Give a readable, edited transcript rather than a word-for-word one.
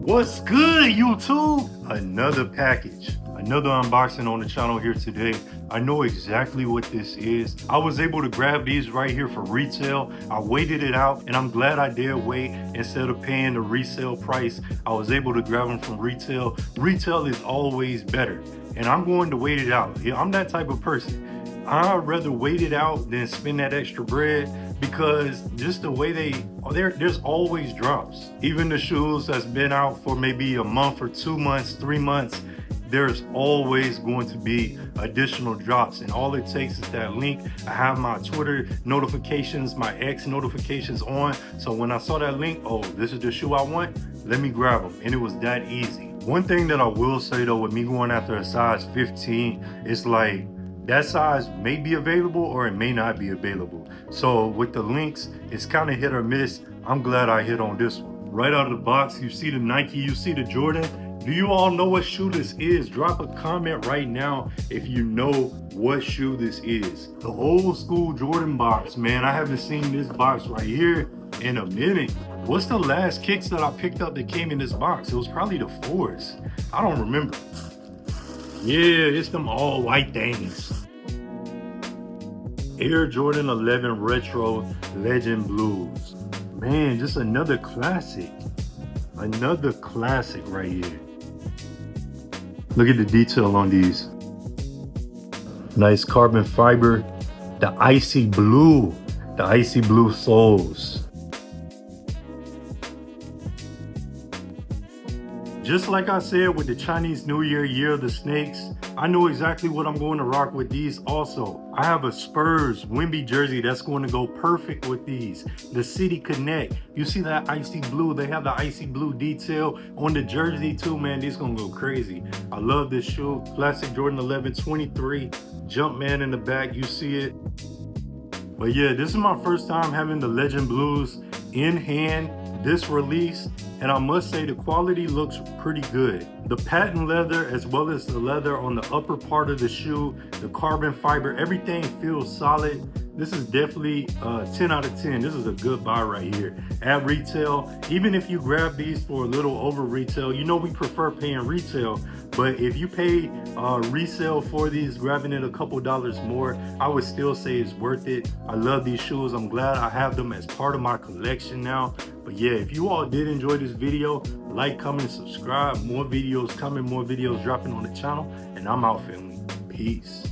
What's good, YouTube? Another package, another unboxing on the channel here today. I know exactly what this is. I was able to grab these right here for retail. I waited it out, and I'm glad I did wait. Instead of paying the resale price, I was able to grab them from retail. Retail is always better, and I'm going to wait it out. Yeah, I'm that type of person. I'd rather wait it out than spend that extra bread, because just the way there's always drops. Even the shoes that's been out for maybe a month or 2 months, 3 months, there's always going to be additional drops, and all it takes is that link. I have my Twitter notifications, my X notifications on, so when I saw that link, oh, this is the shoe I want, let me grab them, and it was that easy. One thing that I will say though, with me going after a size 15, it's like that size may be available or it may not be available. So with the links, it's kind of hit or miss. I'm glad I hit on this one. Right out of the box, you see the Nike, you see the Jordan. Do you all know what shoe this is? Drop a comment right now if you know what shoe this is. The old school Jordan box, man. I haven't seen this box right here in a minute. What's the last kicks that I picked up that came in this box? It was probably the 4s. I don't remember. Yeah, it's them all white things. Air Jordan 11 Retro Legend Blues. Man, just another classic. Another classic right here. Look at the detail on these. Nice carbon fiber. The icy blue soles. Just like I said with the Chinese New Year, Year of the Snakes, I know exactly what I'm going to rock with these also. I have a Spurs Wemby jersey that's going to go perfect with these. The City Connect, you see that icy blue, they have the icy blue detail on the jersey too, man. These gonna go crazy. I love this shoe. Classic Jordan 11 23, Jumpman in the back, you see it. But yeah, this is my first time having the Legend Blues in hand, this release, and I must say the quality looks pretty good. The patent leather, as well as the leather on the upper part of the shoe, the carbon fiber, everything feels solid. This is definitely 10 out of 10. This is a good buy right here. At retail, even if you grab these for a little over retail, you know we prefer paying retail, but if you pay resale for these, grabbing it a couple dollars more, I would still say it's worth it. I love these shoes. I'm glad I have them as part of my collection now. But yeah, if you all did enjoy this video, like, comment, subscribe. More videos coming, more videos dropping on the channel, and I'm out, family. Peace.